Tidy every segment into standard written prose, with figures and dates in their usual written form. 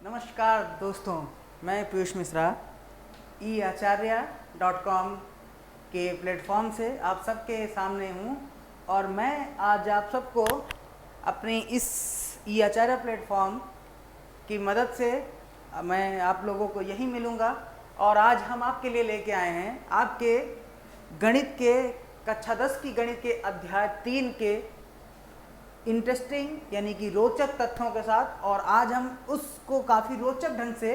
नमस्कार दोस्तों, मैं पीयूष मिश्रा eacharya.com के प्लेटफॉर्म से आप सबके सामने हूँ और मैं आज आप सबको अपने इस eacharya प्लेटफॉर्म की मदद से मैं आप लोगों को यही मिलूँगा। और आज हम आपके लिए लेके आए हैं आपके गणित के कक्षा 10 की गणित के अध्याय 3 के इंटरेस्टिंग यानी कि रोचक तथ्यों के साथ। और आज हम उसको काफ़ी रोचक ढंग से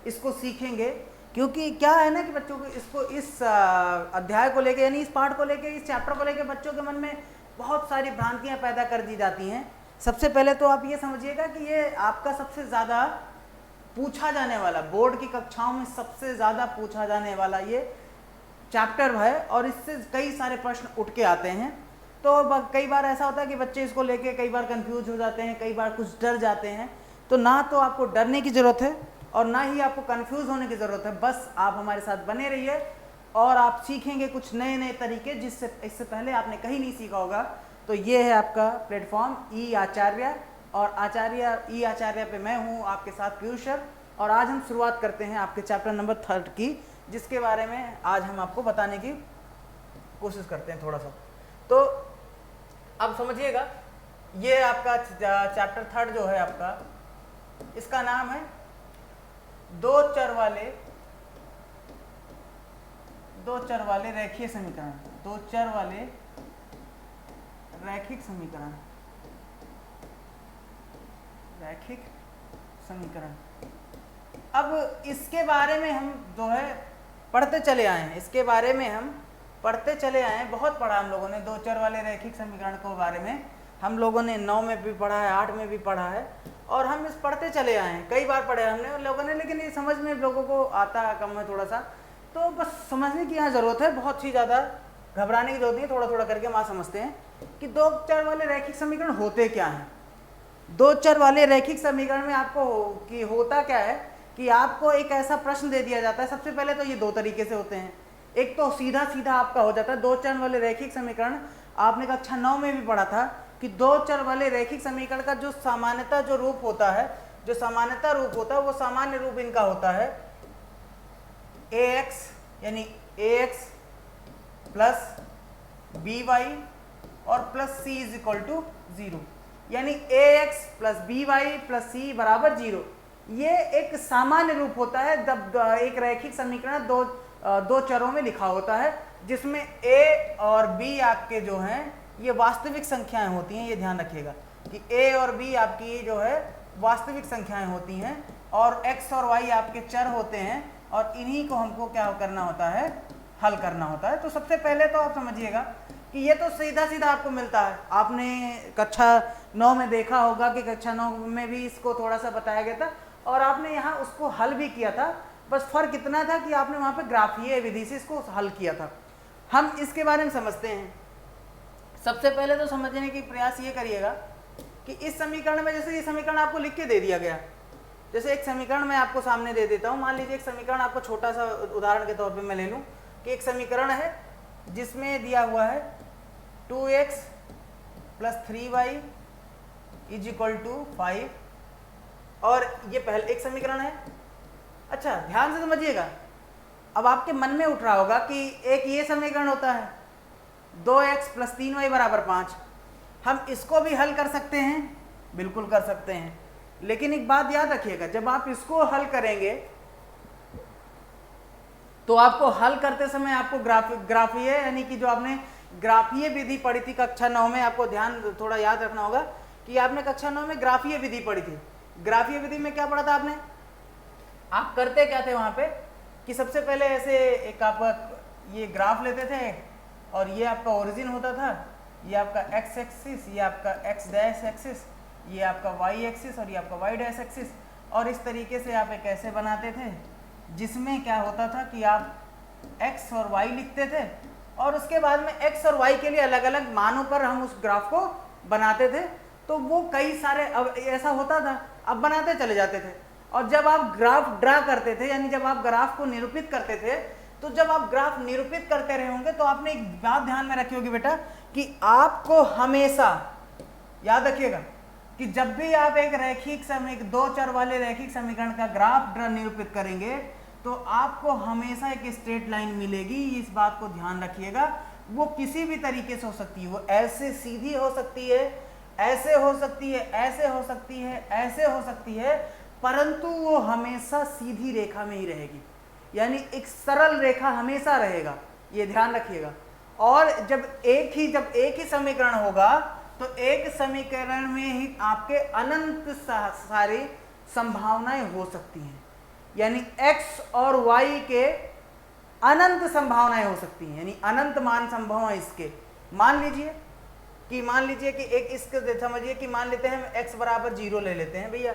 इसको सीखेंगे, क्योंकि क्या है ना कि बच्चों को इसको इस अध्याय को लेके यानी इस पाठ को लेके इस चैप्टर को लेके बच्चों के मन में बहुत सारी भ्रांतियां पैदा कर दी जाती हैं। सबसे पहले तो आप ये समझिएगा कि ये आपका सबसे ज़्यादा पूछा जाने वाला, बोर्ड की कक्षाओं में सबसे ज़्यादा पूछा जाने वाला ये चैप्टर है और इससे कई सारे प्रश्न उठ के आते हैं। तो कई बार ऐसा होता है कि बच्चे इसको लेके कई बार कंफ्यूज हो जाते हैं, कई बार कुछ डर जाते हैं। तो ना तो आपको डरने की ज़रूरत है और ना ही आपको कंफ्यूज होने की ज़रूरत है। बस आप हमारे साथ बने रहिए और आप सीखेंगे कुछ नए नए तरीके जिससे इससे पहले आपने कहीं नहीं सीखा होगा। तो ये है आपका प्लेटफॉर्म eAcharya और eAcharya पे मैं हूँ आपके साथ पीयूष सर। और आज हम शुरुआत करते हैं आपके चैप्टर नंबर 3 की, जिसके बारे में आज हम आपको बताने की कोशिश करते हैं थोड़ा सा। तो अब समझिएगा, ये आपका चैप्टर 3 जो है आपका, इसका नाम है दो चर वाले रेखीय समीकरण। दो चर वाले रैखिक समीकरण। अब इसके बारे में हम जो है पढ़ते चले आए हैं, बहुत पढ़ा हम लोगों ने। दो चर वाले रैखिक समीकरण के बारे में हम लोगों ने 9 में भी पढ़ा है, 8 में भी पढ़ा है और हम इस पढ़ते चले आए हैं। कई बार पढ़े हमने उन लोगों ने, लेकिन ये समझ में लोगों को आता कम है थोड़ा सा। तो बस समझने की यहाँ ज़रूरत है, बहुत ही ज़्यादा घबराने की जरूरत नहीं। थोड़ा थोड़ा करके हम आज समझते हैं कि दो चर वाले रैखिक समीकरण होते क्या हैं। दो चर वाले रैखिक समीकरण में आपको कि होता क्या है कि आपको एक ऐसा प्रश्न दे दिया जाता है। सबसे पहले तो ये दो तरीके से होते हैं। एक तो सीधा सीधा आपका हो जाता है दो चर वाले रैखिक समीकरण। आपने कक्षा 9 में भी पढ़ा था कि दो चर वाले रैखिक समीकरण का जो सामान्यता रूप होता है, वो सामान्य रूप इनका होता है ax यानी ax प्लस by और plus c is equal to 0, यानी ax plus by plus c बराबर 0। ये एक सामान्य रूप होता है जब एक रैखिक समीकरण दो चरों में लिखा होता है, जिसमें a और b आपके जो हैं ये वास्तविक संख्याएं होती हैं। ये ध्यान रखिएगा कि a और b आपकी जो है वास्तविक संख्याएं होती हैं और x और y आपके चर होते हैं और इन्हीं को हमको क्या करना होता है, हल करना होता है। तो सबसे पहले तो आप समझिएगा कि ये तो सीधा सीधा आपको मिलता है। आपने कक्षा 9 में देखा होगा कि कक्षा 9 में भी इसको थोड़ा सा बताया गया था और आपने यहाँ उसको हल भी किया था। बस फर्क इतना था कि आपने वहाँ पे ग्राफीय विधि से इसको हल किया था। हम इसके बारे में समझते हैं। सबसे पहले तो समझने की प्रयास ये करिएगा कि इस समीकरण में, जैसे ये समीकरण आपको लिख के दे दिया गया, जैसे एक समीकरण मैं आपको सामने दे देता हूँ। मान लीजिए एक समीकरण आपको छोटा सा उदाहरण के तौर पे मैं ले लूँ कि एक समीकरण है जिसमें दिया हुआ है 2x plus 3y is equal to 5 और ये पहले एक समीकरण है। अच्छा, ध्यान से समझिएगा। अब आपके मन में उठ रहा होगा कि एक ये समीकरण होता है 2x प्लस 3y बराबर 5, हम इसको भी हल कर सकते हैं। बिल्कुल कर सकते हैं, लेकिन एक बात याद रखिएगा, जब आप इसको हल करेंगे तो आपको हल करते समय आपको ग्राफीय यानी कि जो आपने ग्राफीय विधि पढ़ी थी कक्षा 9 में, आपको ध्यान थोड़ा याद रखना होगा कि आपने कक्षा 9 में ग्राफीय विधि पढ़ी थी। ग्राफीय विधि में क्या पढ़ा था आपने? आप करते क्या थे वहां पे कि सबसे पहले ऐसे एक आप ये ग्राफ लेते थे और ये आपका ओरिजिन होता था, ये आपका x एक्सिस, ये आपका x डैश एक्सिस, ये आपका y एक्सिस और ये आपका y डैश एक्सिस। और इस तरीके से आप एक ऐसे बनाते थे जिसमें क्या होता था कि आप x और y लिखते थे और उसके बाद में x और y के लिए अलग अलग मानों पर हम उस ग्राफ को बनाते थे। तो वो कई सारे अब ऐसा होता था, अब बनाते चले जाते थे। और जब आप ग्राफ ड्रा करते थे, यानी जब आप ग्राफ को निरूपित करते थे, तो जब आप ग्राफ निरूपित करते रहे होंगे तो आपने एक बात ध्यान में रखी होगी बेटा कि आपको हमेशा याद रखिएगा कि जब भी आप एक दो चर वाले रैखिक समीकरण का ग्राफ निरूपित करेंगे तो आपको हमेशा एक स्ट्रेट लाइन मिलेगी। इस बात को ध्यान रखिएगा। वो किसी भी तरीके से हो सकती है, वो ऐसे सीधी हो सकती है, ऐसे हो सकती है, ऐसे हो सकती है, ऐसे हो सकती है, परंतु वो हमेशा सीधी रेखा में ही रहेगी, यानी एक सरल रेखा हमेशा रहेगा, ये ध्यान रखिएगा। और जब एक ही समीकरण होगा तो एक समीकरण में ही आपके अनंत सारी संभावनाएं हो सकती हैं, यानी x और y के अनंत संभावनाएं हो सकती हैं, यानी अनंत मान संभव है इसके। मान लीजिए कि एक इसके समझिए कि मान लेते हैं हम x बराबर 0 ले लेते हैं भैया।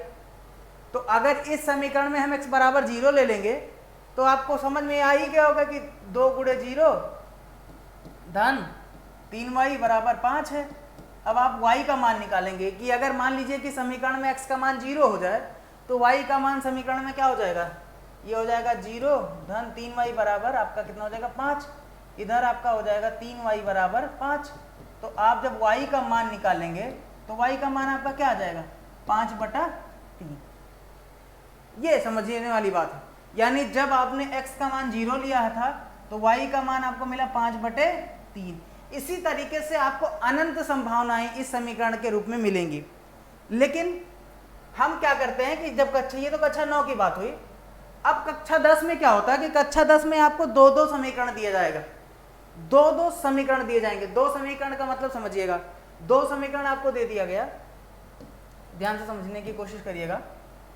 तो अगर इस समीकरण में हम x बराबर 0 ले लेंगे तो आपको समझ में आ ही क्या होगा कि 2 गुणे 0 धन 3y बराबर 5 है। अब आप y का मान निकालेंगे कि अगर मान लीजिए कि समीकरण में x का मान 0 हो जाए तो y का मान समीकरण में क्या हो जाएगा, ये हो जाएगा 0 धन 3y बराबर आपका कितना हो जाएगा 5, इधर आपका हो जाएगा 3y बराबर 5। तो आप जब y का मान निकालेंगे तो y का मान आपका क्या आ जाएगा 5/3। ये समझने वाली बात है, यानी जब आपने x का मान 0 लिया था तो y का मान आपको मिला 5/3। इसी तरीके से आपको अनंत संभावनाएं इस समीकरण के रूप में मिलेंगी। लेकिन हम क्या करते हैं कि जब ये तो कक्षा 9 की बात हुई। अब कक्षा 10 में क्या होता है कि कक्षा 10 में आपको 2-2 समीकरण दिया जाएगा, 2-2 समीकरण दिए जाएंगे। 2 समीकरण का मतलब समझिएगा, 2 समीकरण आपको दे दिया गया, ध्यान से समझने की कोशिश करिएगा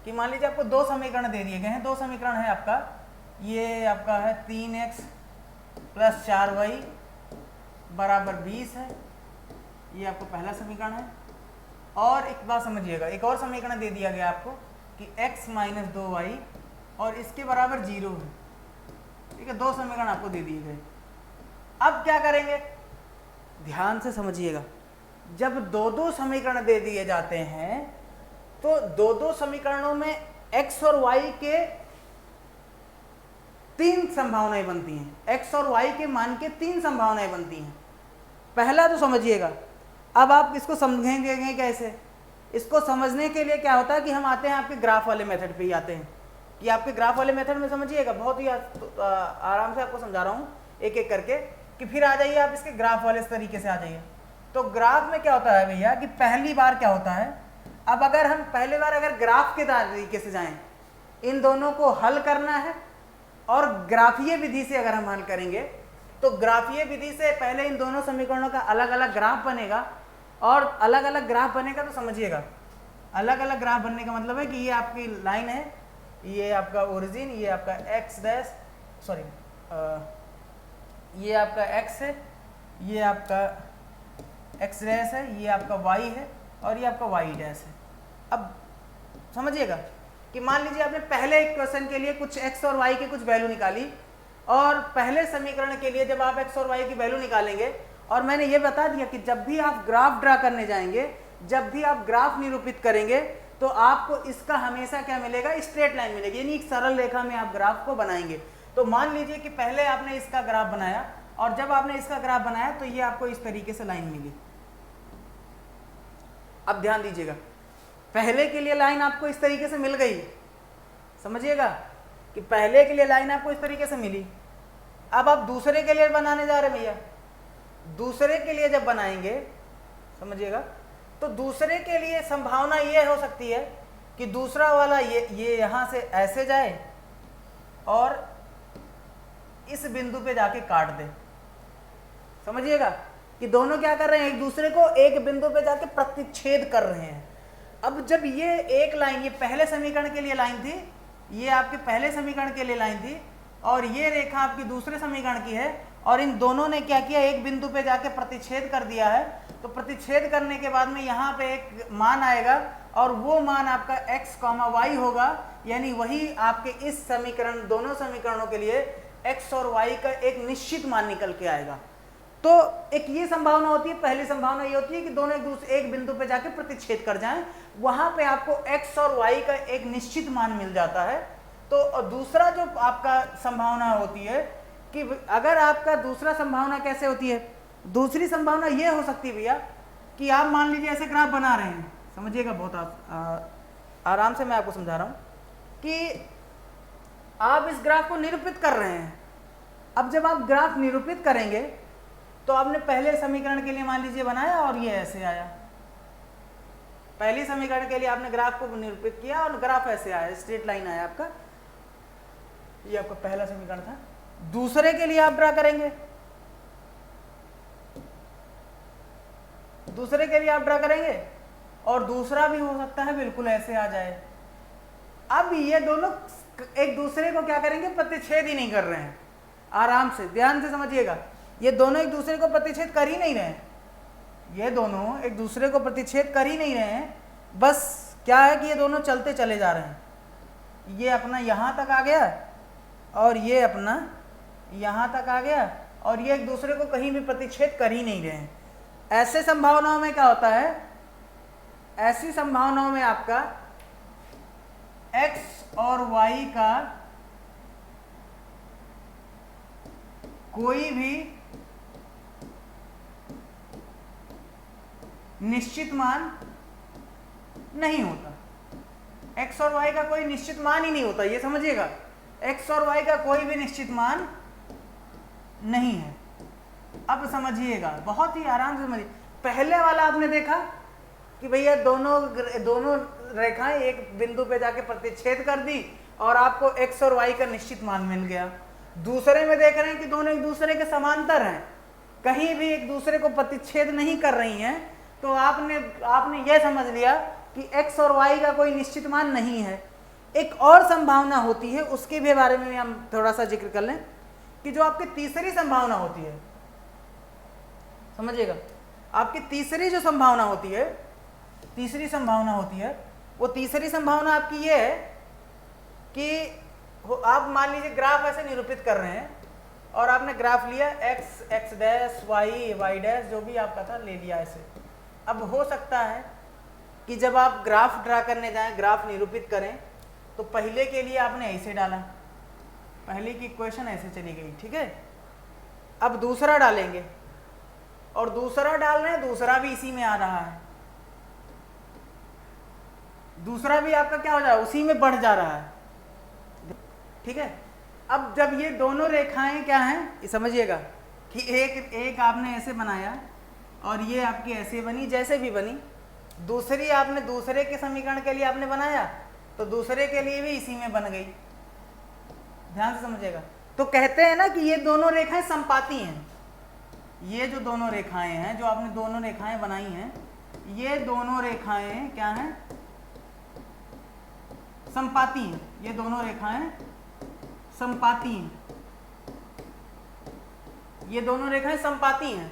कि मान लीजिए आपको 2 समीकरण दे दिए गए हैं। 2 समीकरण है आपका, ये आपका है 3x + 4y बराबर 20 है, ये आपको पहला समीकरण है। और एक बात समझिएगा, एक और समीकरण दे दिया गया आपको कि x - 2y और इसके बराबर 0 है, ठीक है। 2 समीकरण आपको दे दिए गए। अब क्या करेंगे, ध्यान से समझिएगा। जब 2-2 समीकरण दे दिए जाते हैं तो 2-2 समीकरणों में x और y के 3 संभावनाएं बनती हैं, x और y के मान के 3 संभावनाएं बनती हैं। पहला तो समझिएगा। अब आप इसको समझेंगे कैसे, इसको समझने के लिए क्या होता है कि हम आते हैं आपके ग्राफ वाले मेथड पे ही आते हैं कि आपके ग्राफ वाले मेथड में समझिएगा, बहुत ही आराम से आपको समझा रहा हूँ एक एक करके, कि फिर आ जाइए आप इसके ग्राफ वाले इस तरीके से आ जाइए। तो ग्राफ में क्या होता है भैया कि पहली बार क्या होता है, अब अगर हम पहली बार अगर ग्राफ के तरीके से जाएं, इन दोनों को हल करना है और ग्राफीय विधि से अगर हम हल करेंगे तो ग्राफीय विधि से पहले इन दोनों समीकरणों का अलग अलग ग्राफ बनेगा। और अलग अलग ग्राफ बनेगा तो समझिएगा, अलग अलग ग्राफ बनने का मतलब है कि ये आपकी लाइन है, ये आपका ओरिजिन, ये आपका x डैश सॉरी ये आपका x है, ये आपका x डैश है, ये आपका y है और ये आपका y डैश है। अब समझिएगा कि मान लीजिए आपने पहले एक क्वेश्चन के लिए कुछ x और y की कुछ वैल्यू निकाली और पहले समीकरण के लिए जब आप x और y की वैल्यू निकालेंगे, और मैंने ये बता दिया कि जब भी आप ग्राफ ड्रा करने जाएंगे, जब भी आप ग्राफ निरूपित करेंगे तो आपको इसका हमेशा क्या मिलेगा, स्ट्रेट लाइन मिलेगी, यानी एक सरल रेखा में आप ग्राफ को बनाएंगे। तो मान लीजिए कि पहले आपने इसका ग्राफ बनाया और जब आपने इसका ग्राफ बनाया तो ये आपको इस तरीके से लाइन मिली। अब ध्यान दीजिएगा, पहले के लिए लाइन आपको इस तरीके से मिल गई, समझिएगा कि पहले के लिए लाइन आपको इस तरीके से मिली। अब आप दूसरे के लिए बनाने जा रहे हैं भैया, दूसरे के लिए जब बनाएंगे समझिएगा तो दूसरे के लिए संभावना ये हो सकती है कि दूसरा वाला ये यहां से ऐसे जाए और इस बिंदु पे जाके काट दे। समझिएगा कि दोनों क्या कर रहे हैं, एक दूसरे को एक बिंदु पे जाके प्रतिच्छेद कर रहे हैं। अब जब ये एक लाइन, ये पहले समीकरण के लिए लाइन थी, ये आपके पहले समीकरण के लिए लाइन थी और ये रेखा आपकी दूसरे समीकरण की है, और इन दोनों ने क्या किया, एक बिंदु पे जाके प्रतिच्छेद कर दिया है। तो प्रतिच्छेद करने के बाद में यहाँ पे एक मान आएगा और वो मान आपका x, y होगा, यानी वही आपके इस समीकरण, दोनों समीकरणों के लिए x और y का एक निश्चित मान निकल के आएगा। तो एक ये संभावना होती है, पहली संभावना ये होती है कि दोनों एक बिंदु पे जाके प्रतिच्छेद कर जाएं, वहां पे आपको x और y का एक निश्चित मान मिल जाता है। तो दूसरा जो आपका संभावना होती है कि अगर आपका दूसरा संभावना कैसे होती है, दूसरी संभावना ये हो सकती है भैया कि आप मान लीजिए ऐसे ग्राफ बना रहे हैं, समझिएगा, बहुत आराम से मैं आपको समझा रहा हूँ कि आप इस ग्राफ को निरूपित कर रहे हैं। अब जब आप ग्राफ निरूपित करेंगे तो आपने पहले समीकरण के लिए मान लीजिए बनाया और ये ऐसे आया। पहली समीकरण के लिए आपने ग्राफ को निरूपित किया और ग्राफ ऐसे आया, स्ट्रेट लाइन आया आपका, ये आपका पहला समीकरण था। दूसरे के लिए आप ड्रा करेंगे, दूसरे के लिए आप ड्रा करेंगे और दूसरा भी हो सकता है बिल्कुल ऐसे आ जाए। अब ये दोनों एक दूसरे को क्या करेंगे, प्रतिच्छेद ही नहीं कर रहे हैं। आराम से ध्यान से समझिएगा, ये दोनों एक दूसरे को प्रतिच्छेद कर ही नहीं रहे हैं, ये दोनों एक दूसरे को प्रतिच्छेद कर ही नहीं रहे हैं। बस क्या है कि ये दोनों चलते चले जा रहे हैं। ये अपना यहाँ तक आ गया और ये अपना यहाँ तक आ गया और ये एक दूसरे को कहीं भी प्रतिच्छेद कर ही नहीं रहे हैं। ऐसे संभावनाओं में क्या होता है, ऐसी संभावनाओं में आपका x और y का कोई भी निश्चित मान नहीं होता। x और y का कोई निश्चित मान ही नहीं होता, ये समझिएगा। x और y का कोई भी निश्चित मान नहीं है। अब समझिएगा, बहुत ही आराम से समझिए। पहले वाला आपने देखा कि भैया दोनों रेखाएं एक बिंदु पे जाके प्रतिच्छेद कर दी और आपको x और y का निश्चित मान मिल गया। दूसरे में देख रहे हैं कि दोनों एक दूसरे के समांतर हैं, कहीं भी एक दूसरे को प्रतिच्छेद नहीं कर रही हैं, तो आपने यह समझ लिया कि x और y का कोई निश्चित मान नहीं है। एक और संभावना होती है, उसके भी बारे में हम थोड़ा सा जिक्र कर लें कि जो आपकी तीसरी संभावना होती है, समझिएगा, आपकी तीसरी जो संभावना होती है, तीसरी संभावना होती है, वो तीसरी संभावना आपकी ये है कि आप मान लीजिए ग्राफ ऐसे निरूपित कर रहे हैं और आपने ग्राफ लिया x डैश y डैश जो भी आपका था ले लिया ऐसे। अब हो सकता है कि जब आप ग्राफ ड्रा करने जाएं, ग्राफ निरूपित करें, तो पहले के लिए आपने ऐसे डाला, पहले की इक्वेशन ऐसे चली गई, ठीक है। अब दूसरा डालेंगे और दूसरा डाल रहे हैं, दूसरा भी इसी में आ रहा है, दूसरा भी आपका क्या हो जा रहा है, उसी में बढ़ जा रहा है, ठीक है। अब जब ये दोनों रेखाएं क्या हैं, ये समझिएगा कि एक आपने ऐसे बनाया और ये आपकी ऐसे बनी, जैसे भी बनी, दूसरी आपने दूसरे के समीकरण के लिए आपने बनाया तो दूसरे के लिए भी इसी में बन गई। ध्यान से समझिएगा। तो कहते हैं ना कि ये दोनों रेखाएं संपाती हैं। ये जो दोनों रेखाएं हैं, जो आपने दोनों रेखाएं बनाई हैं, ये दोनों रेखाएं क्या हैं, संपाती हैं। ये दोनों रेखाएं संपाती हैं, ये दोनों रेखाएं संपाती हैं।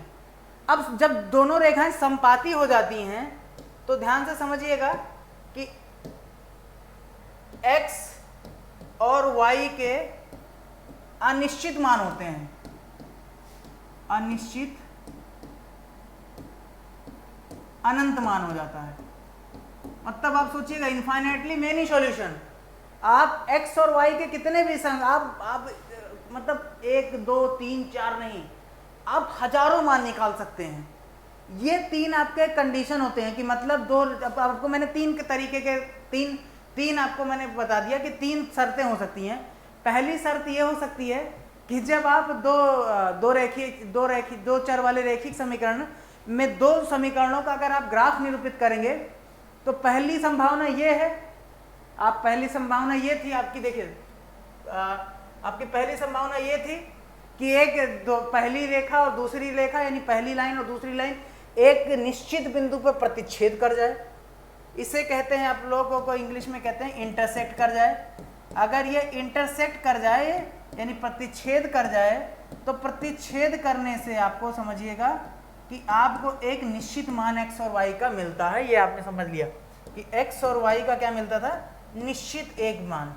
अब जब दोनों रेखाएं संपाती हो जाती हैं तो ध्यान से समझिएगा कि x और y के अनिश्चित मान होते हैं, अनिश्चित अनंत मान हो जाता है। मतलब आप सोचिएगा इनफाइनाइटली मेनी सॉल्यूशन, आप x और y के कितने भी संग आप मतलब 1 2 3 4 नहीं, आप हजारों मान निकाल सकते हैं। ये तीन आपके कंडीशन होते हैं कि मतलब दो, आपको मैंने तीन के तरीके के तीन आपको मैंने बता दिया कि तीन शर्तें हो सकती हैं। पहली शर्त ये हो सकती है कि जब आप दो चर वाले रैखिक समीकरण में दो समीकरणों का अगर आप ग्राफ निरूपित करेंगे तो पहली संभावना ये है, आप पहली संभावना ये थी आपकी, देखिए आपकी पहली संभावना ये थी कि पहली रेखा और दूसरी रेखा यानी पहली लाइन और दूसरी लाइन एक निश्चित बिंदु पर प्रतिच्छेद कर जाए। इसे कहते हैं, आप लोगों को इंग्लिश में कहते हैं इंटरसेक्ट कर जाए। अगर ये इंटरसेक्ट कर जाए यानी प्रतिच्छेद कर जाए, तो प्रतिच्छेद करने से आपको समझिएगा कि आपको एक निश्चित मान x और y का मिलता है। ये आपने समझ लिया कि x और y का क्या मिलता था, निश्चित एक मान,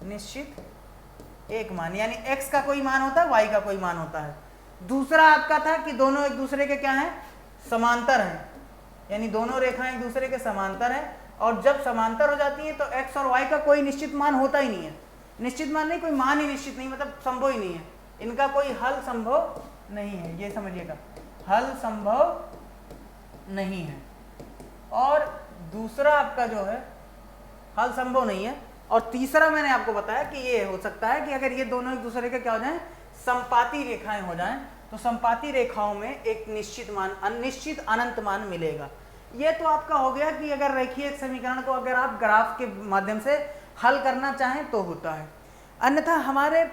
निश्चित एक मान, यानी x का कोई मान होता है, y का कोई मान होता है। दूसरा आपका था कि दोनों एक दूसरे के क्या हैं, समांतर हैं, यानी दोनों रेखाएं एक दूसरे के समांतर हैं, और जब समांतर हो जाती हैं तो x और y का कोई निश्चित मान होता ही नहीं है। निश्चित मान नहीं, कोई मान ही निश्चित नहीं, मतलब संभव ही नहीं है, इनका कोई हल संभव नहीं है, ये समझिएगा, हल संभव नहीं है। और दूसरा आपका जो है हल संभव नहीं है, और तीसरा मैंने आपको बताया कि ये हो सकता है कि अगर ये दोनों एक दूसरे के क्या हो जाएं, संपाती रेखाएं हो जाएं, तो संपाती रेखाओं में एक निश्चित मान, अनिश्चित अनंत मान मिलेगा। ये तो आपका हो गया कि अगर रेखीय समीकरण को अगर आप ग्राफ के माध्यम से हल करना चाहें तो होता है, अन्यथा हमारे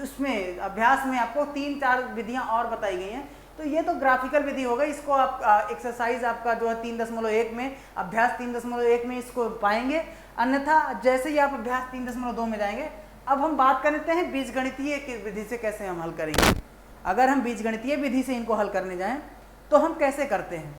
उसमें अभ्यास में आपको 3-4 विधियां और बताई गई हैं। तो ये तो ग्राफिकल विधि हो गई, इसको आप एक्सरसाइज आपका जो है 3.1 में, अभ्यास 3.1 में इसको पाएंगे, अन्यथा जैसे ही आप अभ्यास 3.2 में जाएंगे। अब हम बात करते हैं बीजगणितीय विधि से कैसे हम हल करेंगे। अगर हम बीजगणितीय विधि से इनको हल करने जाएं तो हम कैसे करते हैं।